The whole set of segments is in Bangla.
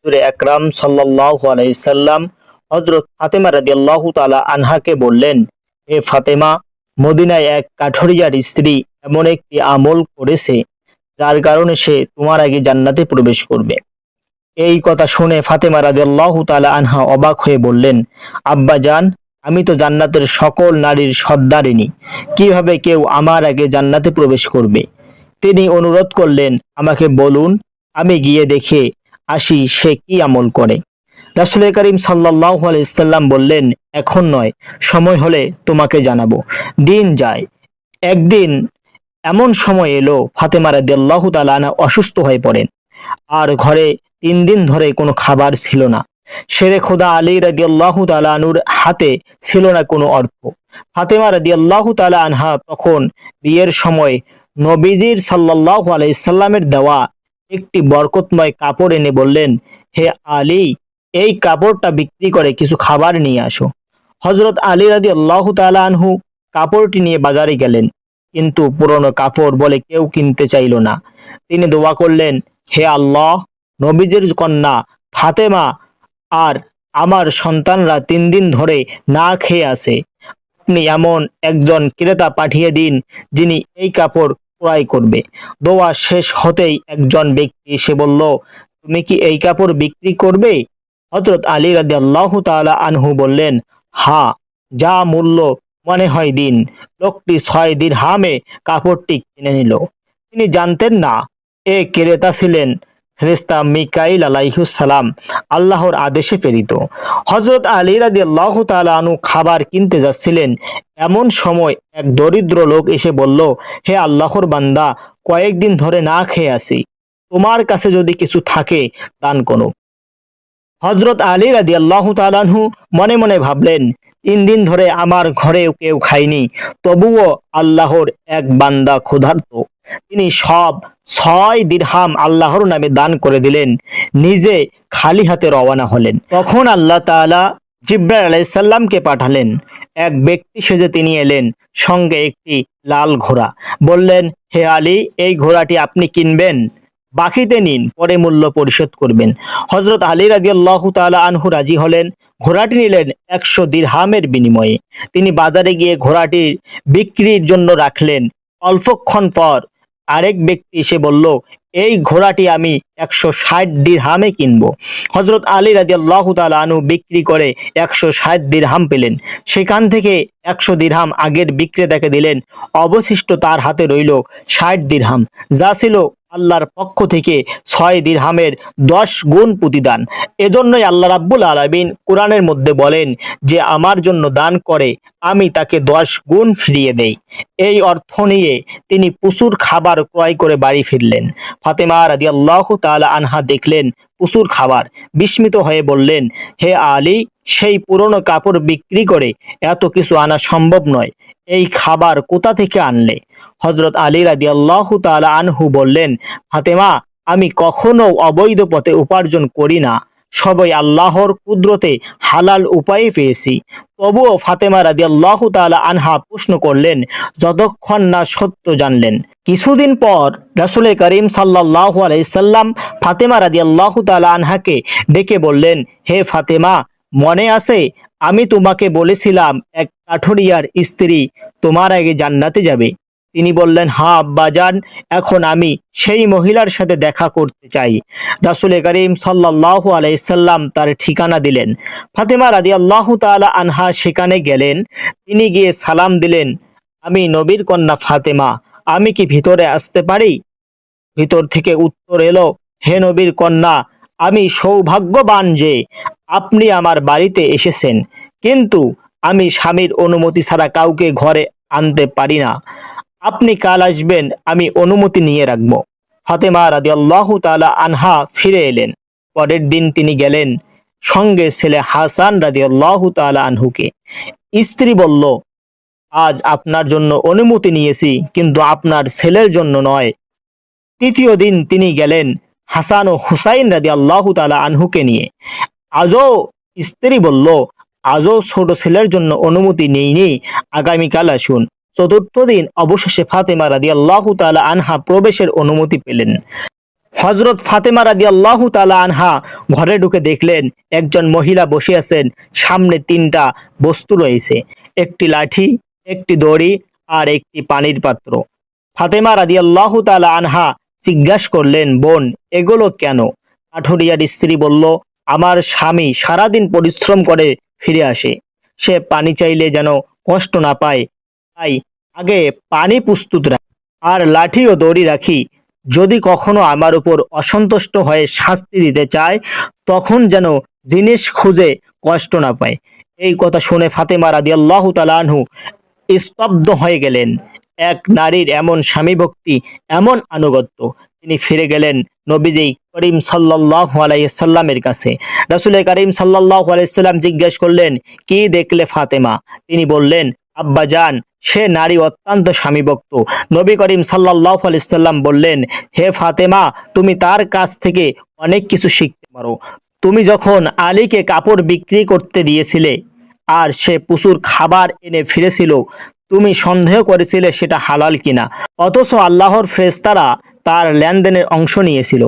হুজুরে আকরাম সাল্লাল্লাহু আলাইহি সাল্লাম হযরত ফাতেমা রাদিয়াল্লাহু তাআলা আনহাকে বললেন, হে ফাতেমা, মদিনায় এক কাঠুরিয়ার স্ত্রী এমন একটি আমল করেছে যার কারণে সে তোমার আগে জান্নাতে প্রবেশ করবে। এই কথা শুনে ফাতেমা রাদিয়াল্লাহু তাআলা আনহা অবাক হয়ে বললেন, আব্বা জান, আমি তো জান্নাতের সকল নারীর সর্দারিনী, কিভাবে কেউ আমার আগে জান্নাতে প্রবেশ করবে? তিনি অনুরোধ করলেন, আমাকে বলুন, আমি গিয়ে দেখে আসি সে কি আমল করে। রাসূল করিম সাল্লাল্লাহু আলাইহি সাল্লাম বললেন, এখন নয়, সময় হলে তোমাকে জানাবো। দিন যায়। একদিন এমন সময় এলো ফাতেমা রাদিয়াল্লাহু তাআলা আনহা অসুস্থ হয়ে পড়েন, আর ঘরে 3 দিন ধরে কোনো খাবার ছিল না। শেরে খোদা আলী রাদিয়াল্লাহু তাআলা আনহুর হাতে ছিল না কোনো অর্থ। ফাতেমা রাদিয়াল্লাহু তাআলা আনহা তখন বিয়ের সময় নবীজির সাল্লাল্লাহু আলাইহি সাল্লামের দেওয়া একটি বরকতময় কাপড় এনে বললেন, হে আলী, এই কাপড়টা বিক্রি করে কিছু খাবার নিয়ে আসো। হযরত আলী রাদিয়াল্লাহু তাআলা আনহু কাপড়টি নিয়ে বাজারে গেলেন, কিন্তু পুরনো কাপড় বলে কেউ কিনতে চাইল না। তিনি দোয়া করলেন, হে আল্লাহ, নবীজির কন্যা ফাতেমা আর আমার সন্তানরা 3 দিন ধরে না খেয়ে আছে, আপনি এমন একজন ক্রেতা পাঠিয়ে দিন যিনি এই কাপড় ক্রয় করবে। দোয়া শেষ হতেই একজন ব্যক্তি এসে বলল, তুমি কি এই কাপড় বিক্রি করবে? হযরত আলী রাদিয়াল্লাহু তাআলা আনহু বললেন, হ্যাঁ, যা মূল্য মনে হয় দিন। লোকটি 6 দিরহামে কাপড়টি কিনে নিল। তিনি জানতেন না এ ক্রেতা ছিলেন ফেরেশতা মিকাইল আলাইহিস সালাম, আল্লাহর আদেশে প্রেরিত। হযরত আলী রাদিয়াল্লাহু তাআলা আনহু খাবার কিনতে যাচ্ছিলেন, এমন সময় এক দরিদ্র লোক এসে বলল, হে আল্লাহর বান্দা, কয়েকদিন ধরে না খেয়ে আছি, তোমার কাছে যদি কিছু থাকে দান করো। হযরত আলী রাদিয়াল্লাহু তাআলা আনহু মনে মনে ভাবলেন, 3 দিন ধরে আমার ঘরেও কেউ খায়নি, তবুও আল্লাহর এক বান্দা ক্ষুধার্ত। তিনি সব 6 দিরহাম আল্লাহর নামে দান করে দিলেন, নিজে খালি হাতে রওনা হলেন। তখন আল্লাহ তাআলা জিবরাইল আলাইহিস সালামকে পাঠালেন। এক ব্যক্তি সেজে তিনি এলেন, সঙ্গে একটি লাল ঘোড়া। বললেন, হে আলী, এই ঘোড়াটি আপনি কিনবেন? বাকিতে নিন, পরে মূল্য পরিশোধ করবেন। হযরত আলী রাদিয়াল্লাহু তাআলা আনহু রাজি হলেন। ঘোড়াটি নিলেন 100 দিরহামের বিনিময়ে। তিনি বাজারে গিয়ে ঘোড়াটি বিক্রির জন্য রাখলেন। অল্পক্ষণ পর আরেক ব্যক্তি এসে বলল, এই ঘোড়াটি আমি 160 দিরহামে কিনবো। হযরত আলী রাদিয়াল্লাহু তাআলা আনহু বিক্রি করে 160 দিরহাম পেলেন। সেখান থেকে 100 দিরহাম আগের বিক্রেতাকে দিলেন। অবশিষ্ট তার হাতে রইল 60 দিরহাম, যা ছিল আল্লাহর পক্ষ থেকে 6 দিরহামের 10 গুণ প্রতিদান। এজন্যই আল্লাহ রাব্বুল আলামিন কোরআনের মধ্যে বলেন যে আমার জন্য দান করে আমি তাকে 10 গুণ ফিরিয়ে দেই। এই অর্থ নিয়ে তিনি প্রচুর খাবার ক্রয় করে বাড়ি ফিরলেন। ফাতেমা রাদিয়াল্লাহু তাআলা আনহা দেখলেন প্রচুর খাবার, বিস্মিত হয়ে বললেন, হে আলী, সেই পুরনো কাপড় বিক্রি করে এত কিছু আনা সম্ভব নয়, এই খাবার কোথা থেকে আনলে? হযরত আলী রাদিয়াল্লাহু তাআলা আনহু বললেন, ফাতেমা, আমি কখনো অবৈধ পথে উপার্জন করি না, সবই আল্লাহর কুদরতে হালাল উপায়ে পেয়েছি। তবুও ফাতেমা রাদিয়াল্লাহু তাআলা আনহা প্রশ্ন করলেন, যতক্ষণ না সত্য জানলেন। কিছুদিন পর রাসূল করিম সাল্লাল্লাহু আলাইহি সাল্লাম ফাতেমা রাদিয়াল্লাহু তাআলা আনহাকে ডেকে বললেন, হে ফাতেমা, মনে আছে আমি তোমাকে বলেছিলাম এক কাঠুরিয়ার স্ত্রী তোমার আগে জান্নাতে যাবে? তিনি বললেন, হ্যাঁ আব্বাজান, এখন আমি সেই মহিলার সাথে দেখা করতে চাই। রাসূল করিম সাল্লাল্লাহু আলাইহি সাল্লাম তার ঠিকানা দিলেন। ফাতেমা রাদিয়াল্লাহু তাআলা আনহা সেখানে গেলেন। তিনি গিয়ে সালাম দিলেন, আমি নবীর কন্যা ফাতেমা, আমি কি ভিতরে আসতে পারি? ভিতর থেকে উত্তর এলো, হে নবীর কন্যা, আমি সৌভাগ্যবান যে আপনি আমার বাড়িতে এসেছেন, কিন্তু আমি স্বামীর অনুমতি ছাড়া কাউকে ঘরে আনতে পারি না। আপনি কাল আসবেন, আমি অনুমতি নিয়ে রাখবো। ফাতেমা রাদিয়াল্লাহু তাআলা আনহা ফিরে এলেন। পরের দিন তিনি গেলেন, সঙ্গে ছেলে হাসান রাদিয়াল্লাহু তাআলা আনহুকে। স্ত্রী বলল, আজ আপনার জন্য অনুমতি নিয়েছি, কিন্তু আপনার ছেলের জন্য নয়। তৃতীয় দিন তিনি গেলেন হাসান ও হুসাইন রাদিয়াল্লাহু তাআলা আনহুকে নিয়ে। আজও স্ত্রী বলল, আজও ছোট ছেলের জন্য অনুমতি নেইনি, আগামীকাল আসুন। চতুর্থ দিন অবশেষে ফাতেমা রাদিয়াল্লাহু তাআলা আনহা প্রবেশের অনুমতি পেলেন। হযরত ফাতেমা রাদিয়াল্লাহু তাআলা আনহা ঘরে ঢুকে দেখলেন একজন মহিলা বসে আছেন, সামনে তিনটা বস্তু রয়েছে, একটি লাঠি, একটি দড়ি আর একটি পানির পাত্র। ফাতেমা রাদিয়াল্লাহু তাআলা আনহা জিজ্ঞাসা করলেন, বোন, এগুলো কেন? কাঠুরিয়ার স্ত্রী বলল, আমার স্বামী সারাদিন পরিশ্রম করে ফিরে আসে, সে পানি চাইলে যেন কষ্ট না পায়, তাই আগে পানি প্রস্তুত রাখি আর লাঠি ও দড়ি রাখি। যদি কখনো আমার উপর অসন্তুষ্ট হয়ে শাস্তি দিতে চায়, তখন যেন জিনিস খুঁজে কষ্ট না পায়। এই কথা শুনে ফাতেমা রাদিয়াল্লাহু তাআলা আনহু স্তব্ধ হয়ে গেলেন। এক নারীর এমন স্বামী ভক্তি, এমন আনুগত্য। তিনি ফিরে গেলেন নবীজি করিম সাল্লাল্লাহু আলাইহি সাল্লামের কাছে। রাসূল করিম সাল্লাল্লাহু আলাইহি সাল্লাম জিজ্ঞেস করলেন, কি দেখলে ফাতেমা? তিনি বললেন, আব্বাজান, সে নারী অত্যন্ত স্বামীভক্ত। নবী করিম সাল্লাল্লাহু আলাইহি সাল্লাম বললেন, হে ফাতেমা, তুমি তার কাছ থেকে অনেক কিছু শিখতে পারো। তুমি যখন আলীকে কাপড় বিক্রি করতে দিয়েছিলে আর সে প্রচুর খাবার এনে ফিরেছিল, তুমি সন্দেহ করেছিলে সেটা হালাল কিনা, অথচ আল্লাহর ফেরেশতারা তার লেনদেনের অংশ নিয়েছিল।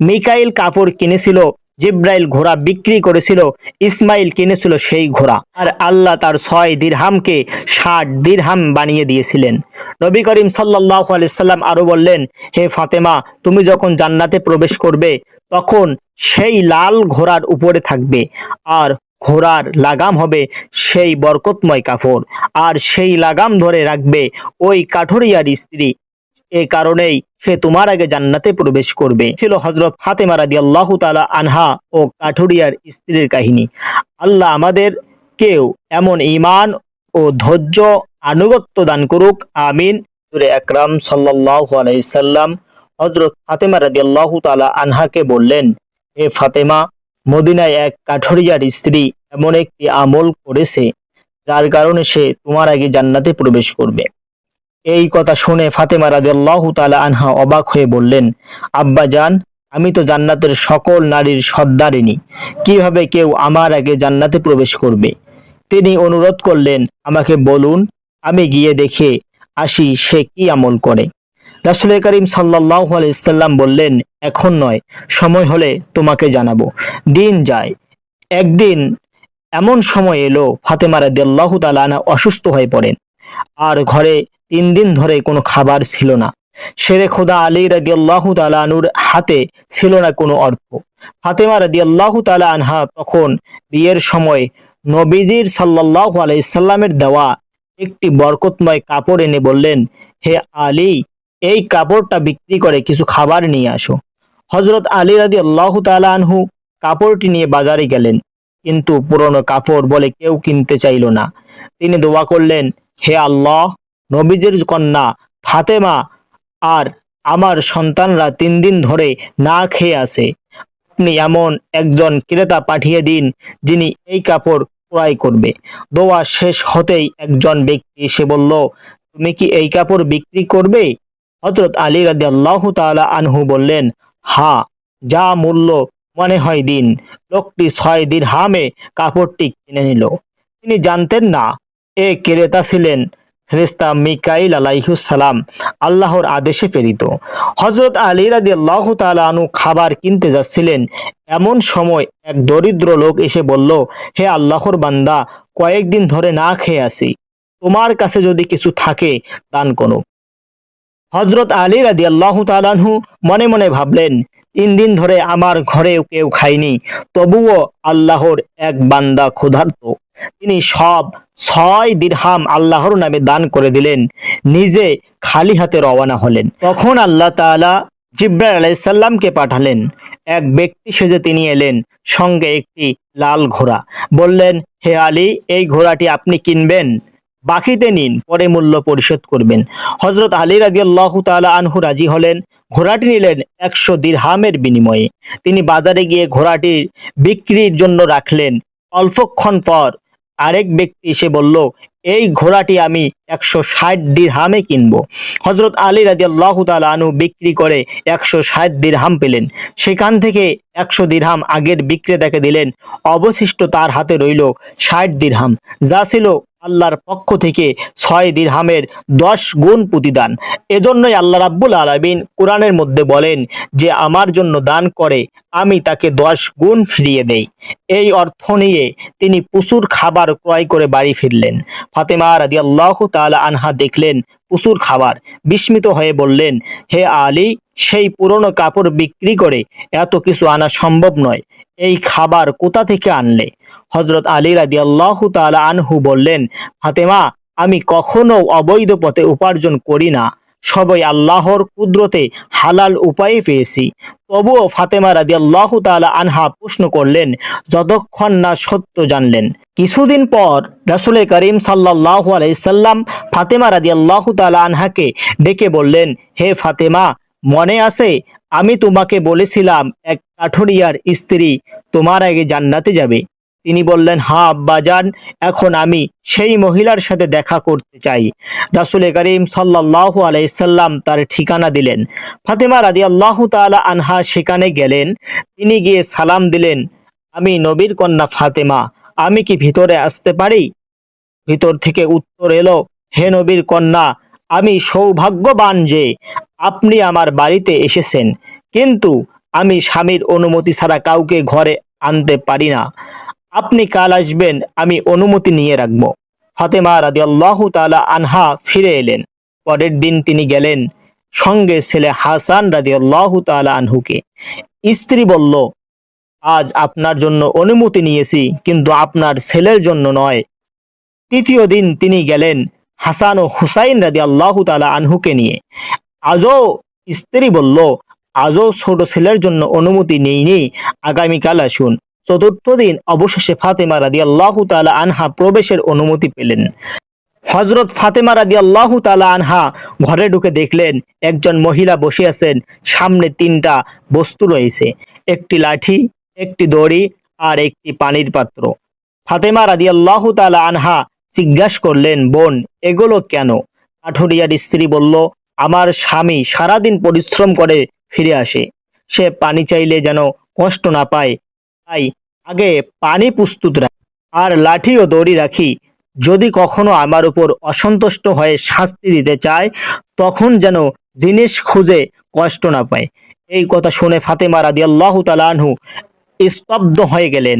মিকাইল কাপড় কিনেছিল, জিব্রাইল ঘোড়া বিক্রি করেছিল, ইসমাইল কিনেছিল সেই ঘোড়া, আর আল্লাহ তার 6 দিরহামকে 60 দিরহাম বানিয়ে দিয়েছিলেন। নবী করিম সাল্লাল্লাহু আলাইহি সাল্লাম আরো বললেন, হে ফাতেমা, তুমি যখন জান্নাতে প্রবেশ করবে তখন সেই লাল ঘোড়ার উপরে থাকবে, আর ঘোড়ার লাগাম হবে সেই বরকতময় কাপড়, আর সেই লাগাম ধরে রাখবে ওই কাঠুরিয়ার স্ত্রী। এ কারণেই সে তোমার আগে জান্নাতে প্রবেশ করবে। ছিল হযরত ফাতেমা রাদিয়াল্লাহু তাআলা আনহা ও কাঠুরিয়ার স্ত্রীর কাহিনী। আল্লাহ আমাদের কেউ এমন ঈমান ও ধৈর্য আনুগত্য দান করুক, আমিন। রাসূল আকরাম সাল্লাল্লাহু আলাইহি সাল্লাম হযরত ফাতেমা রাদিয়াল্লাহু তাআলা আনহাকে বললেন, হে ফাতেমা, মদিনায় এক কাঠুরিয়ার স্ত্রী এমন একটি আমল করেছে যার কারণে সে তোমার আগে জান্নাতে প্রবেশ করবে। এই কথা শুনে ফাতেমা রাদিয়াল্লাহু তাআলা আনহা অবাক হয়ে বললেন, আব্বা জান, আমি তো জান্নাতের সকল নারীর সর্দারিনী, কিভাবে কেউ আমার আগে জান্নাতে প্রবেশ করবে? তিনি অনুরোধ করলেন, আমাকে বলুন, আমি গিয়ে দেখে আসি সে কি আমল করে। রাসূল করিম সাল্লাল্লাহু আলাইহি সাল্লাম বললেন, এখন নয়, সময় হলে তোমাকে জানাবো। দিন যায়। একদিন এমন সময় এলো, ফাতেমা রাদিয়াল্লাহু তাআলা আনহা অসুস্থ হয়ে পড়েন, আর ঘরে 3 দিন ধরে কোনো খাবার ছিল না। শেরে খোদা আলী রাদিয়াল্লাহু তাআলা আনহুর হাতে ছিল না কোনো অর্থ। ফাতেমা রাদিয়াল্লাহু তাআলা আনহা তখন বিয়ের সময় নবীজির সাল্লাল্লাহু আলাইহি সাল্লামের দেওয়া একটি বরকতময় কাপড় এনে বললেন, হে আলী, এই কাপড়টা বিক্রি করে কিছু খাবার নিয়ে আসো। হযরত আলী রাদিয়াল্লাহু তাআলা আনহু কাপড়টি নিয়ে বাজারে গেলেন, কিন্তু পুরনো কাপড় বলে কেউ কিনতে চাইল না। তিনি দোয়া করলেন, হে আল্লাহ, নবীজির কন্যা ফাতেমা আর আমার সন্তানরা 3 দিন ধরে না খেয়ে আছে, আপনি এমন একজন ক্রেতা পাঠিয়ে দিন যিনি এই কাপড় ক্রয় করবে। দোয়া শেষ হতেই একজন ব্যক্তি এসে বলল, তুমি কি এই কাপড় বিক্রি করবে? হযরত আলী রাদিয়াল্লাহু তাআলা আনহু বললেন, হ্যাঁ, যা মূল্য মনে হয় দিন। লোকটি 6 দিরহামে কাপড়টি কিনে নিল। তিনি জানতেন না এ ক্রেতা ছিলেন ফেরেশতা মিকাইল আলাইহিস সালাম, আল্লাহর আদেশে প্রেরিত। হযরত আলী রাদিয়াল্লাহু তাআলা আনহু খাবার কিনতে যাচ্ছিলেন, এমন সময় এক দরিদ্র লোক এসে বলল, হে আল্লাহর বান্দা, কয়েকদিন ধরে না খেয়ে আছি, তোমার কাছে যদি কিছু থাকে দান করো। হযরত আলী রাদিয়াল্লাহু তাআলা আনহু মনে মনে ভাবলেন, 3 দিন ধরে আমার ঘরেও কেউ খায়নি, তবুও আল্লাহর এক বান্দা ক্ষুধার্ত। তিনি সব 6 দিরহাম আল্লাহর নামে দান করে দিলেন, নিজে খালি হাতে রওনা হলেন। তখন আল্লাহ তাআলা জিবরাইল আলাইহিস সালামকে পাঠালেন। এক ব্যক্তি সেজে তিনি এলেন, সঙ্গে একটি লাল ঘোড়া। বললেন, হে আলী, এই ঘোড়াটি আপনি কিনবেন? বাকিতে নিন, পরে মূল্য পরিশোধ করবেন। হযরত আলী রাদিয়াল্লাহু তাআলা আনহু রাজি হলেন। ঘোড়াটি নিলেন 100 দিরহামের বিনিময়ে। তিনি বাজারে গিয়ে ঘোড়াটি বিক্রির জন্য রাখলেন। অল্পক্ষণ পর আরেক ব্যক্তি এসে বলল, এই ঘোড়াটি আমি 160 দিরহামে কিনবো। হযরত আলী রাদিয়াল্লাহু তাআলা আনহু বিক্রি করে 160 দিরহাম পেলেন। সেখান থেকে 100 দিরহাম আগের বিক্রেতাকে দিলেন। অবশিষ্ট তার হাতে রইল 60 দিরহাম, যা ছিল আল্লাহর পক্ষ থেকে 6 দিরহামের 10 গুণ প্রতিদান। এজন্যই আল্লাহ রাব্বুল আলামিন কোরআনের মধ্যে বলেন যে আমার জন্য দান করে আমি তাকে 10 গুণ ফিরিয়ে দেই। এই অর্থ নিয়ে তিনি প্রচুর খাবার ক্রয় করে বাড়ি ফিরলেন। ফাতেমা রাদিয়াল্লাহু তাআলা আনহা দেখলেন প্রচুর খাবার, বিস্মিত হয়ে বললেন, হে আলী, সেই পুরনো কাপড় বিক্রি করে এত কিছু আনা সম্ভব নয়। এই খাবার কোথা থেকে আনলে? হযরত আলী রাদিয়াল্লাহু তাআলা আনহু বললেন, ফাতেমা, আমি কখনো অবৈধ পথে উপার্জন করি না, সবই আল্লাহর কুদরতে হালাল উপায়ে পেয়েছি। তবুও ফাতেমা রাদিয়াল্লাহু তাআলা আনহা প্রশ্ন করলেন, যতক্ষণ না সত্য জানলেন। কিছুদিন পর রাসূল করিম সাল্লাল্লাহু আলাইহি সাল্লাম ফাতেমা রাদিয়াল্লাহু তাআলা আনহাকে ডেকে বললেন, হে ফাতেমা, মনে আছে আমি তোমাকে বলেছিলাম এক কাঠুরিয়ার স্ত্রী তোমার আগে জান্নাতে যাবে? তিনি বললেন, হ্যাঁ আব্বাজান, এখন আমি সেই মহিলার সাথে দেখা করতে চাই। রাসূল করিম সাল্লাল্লাহু আলাইহি সাল্লাম তার ঠিকানা দিলেন। ফাতেমা রাদিয়াল্লাহু তাআলা আনহা সেখানে গেলেন। তিনি গিয়ে সালাম দিলেন, আমি নবীর কন্যা ফাতেমা, আমি কি ভিতরে আসতে পারি? ভিতর থেকে উত্তর এলো, হে নবীর কন্যা, আমি সৌভাগ্যবান যে আপনি আমার বাড়িতে এসেছেন, কিন্তু আমি স্বামীর অনুমতি ছাড়া কাউকে ঘরে আনতে পারি না। আপনি কাল আসবেন, আমি অনুমতি নিয়ে রাখব। ফাতেমা রাদিয়াল্লাহু তাআলা আনহা ফিরে এলেন। পরের দিন তিনি গেলেন, সঙ্গে ছেলে হাসান রাদিয়াল্লাহু তাআলা আনহুকে। স্ত্রী বলল, আজ আপনার জন্য অনুমতি নিয়েছি, কিন্তু আপনার ছেলের জন্য নয়। তৃতীয় দিন তিনি গেলেন হাসান ও হুসাইন রাদিয়াল্লাহু তাআলা আনহুকে নিয়ে। আজও স্ত্রী বলল, আজও ছোট ছেলের জন্য অনুমতি নেইনি, আগামীকাল আসুন। চতুর্থ দিন অবশেষে ফাতেমা রাদিয়াল্লাহু তাআলা আনহা প্রবেশের অনুমতি পেলেন। হযরত ফাতেমা রাদিয়াল্লাহু তাআলা আনহা ঘরে ঢুকে দেখলেন একজন মহিলা বসে আছেন। সামনে 3টা বস্তু রয়েছে, একটি লাঠি, একটি দড়ি আর একটি পানির পাত্র। ফাতেমা রাদিয়াল্লাহু তাআলা আনহা জিজ্ঞাসা করলেন, বোন, এগুলো কেন? কাঠুরিয়ার স্ত্রী বলল, আমার স্বামী সারাদিন পরিশ্রম করে ফিরে আসে, সে পানি চাইলে যেন কষ্ট না পায়, তাই আগে পানি প্রস্তুত রাখি আর লাঠি ও দড়ি রাখি। যদি কখনো আমার উপর অসন্তুষ্ট হয়ে শাস্তি দিতে চায়, তখন যেন জিনিস খুঁজে কষ্ট না পায়। এই কথা শুনে ফাতেমা রাদিয়াল্লাহু তাআলা আনহু স্তব্ধ হয়ে গেলেন।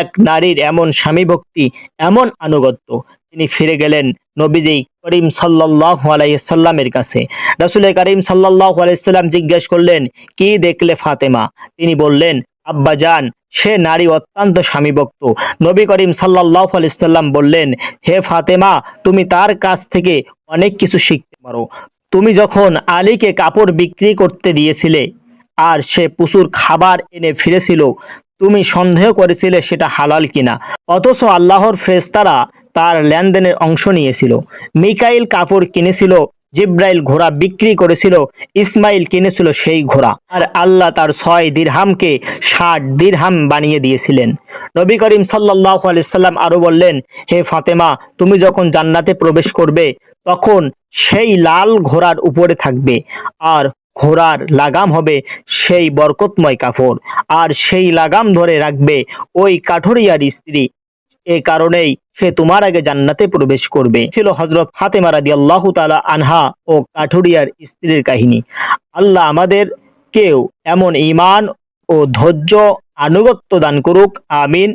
এক নারীর এমন স্বামী ভক্তি, এমন আনুগত্য! তিনি ফিরে গেলেন নবীজি করিম সাল্লাল্লাহু আলাইহি সাল্লামের কাছে। রাসূল করিম সাল্লাল্লাহু আলাইহি সাল্লাম জিজ্ঞেস করলেন, কি দেখলে ফাতেমা? তিনি বললেন, আব্বাজান, সে নারী অত্যন্ত স্বামীভক্ত। নবী করিম সাল্লাল্লাহু আলাইহি সাল্লাম বললেন, হে ফাতেমা, তুমি তার কাছ থেকে অনেক কিছু শিখতে পারো। তুমি যখন আলীকে কাপড় বিক্রি করতে দিয়েছিলে আর সে প্রচুর খাবার এনে ফিরেছিল, তুমি সন্দেহ করেছিলে সেটা হালাল কিনা, অথচ আল্লাহর ফেরেশতারা তার লেনদেনের অংশ নিয়েছিল। মিকাইল কাপড় কিনেছিল, জিব্রাইল ঘোড়া বিক্রি করেছিল, ইসমাইল কিনেছিল সেই ঘোড়া, আর আল্লাহ তার 6 দিরহামকে 60 দিরহাম বানিয়ে দিয়েছিলেন। নবী করিম সাল্লাল্লাহু আলাইহি সাল্লাম আরো বললেন, হে ফাতেমা, তুমি যখন জান্নাতে প্রবেশ করবে তখন সেই লাল ঘোড়ার উপরে থাকবে, আর ঘোড়ার লাগাম হবে সেই বরকতময় কাপড়, আর সেই লাগাম ধরে রাখবে ওই কাঠুরিয়ার স্ত্রী। এ কারণেই সে তোমার আগে জান্নাতে প্রবেশ করবে। ছিল হযরত ফাতেমা রাদিয়াল্লাহু তাআলা আনহা ও কাঠুরিয়ার স্ত্রীর কাহিনী। আল্লাহ আমাদেরকেও এমন ঈমান ও ধৈর্য আনুগত্য দান করুক, আমিন।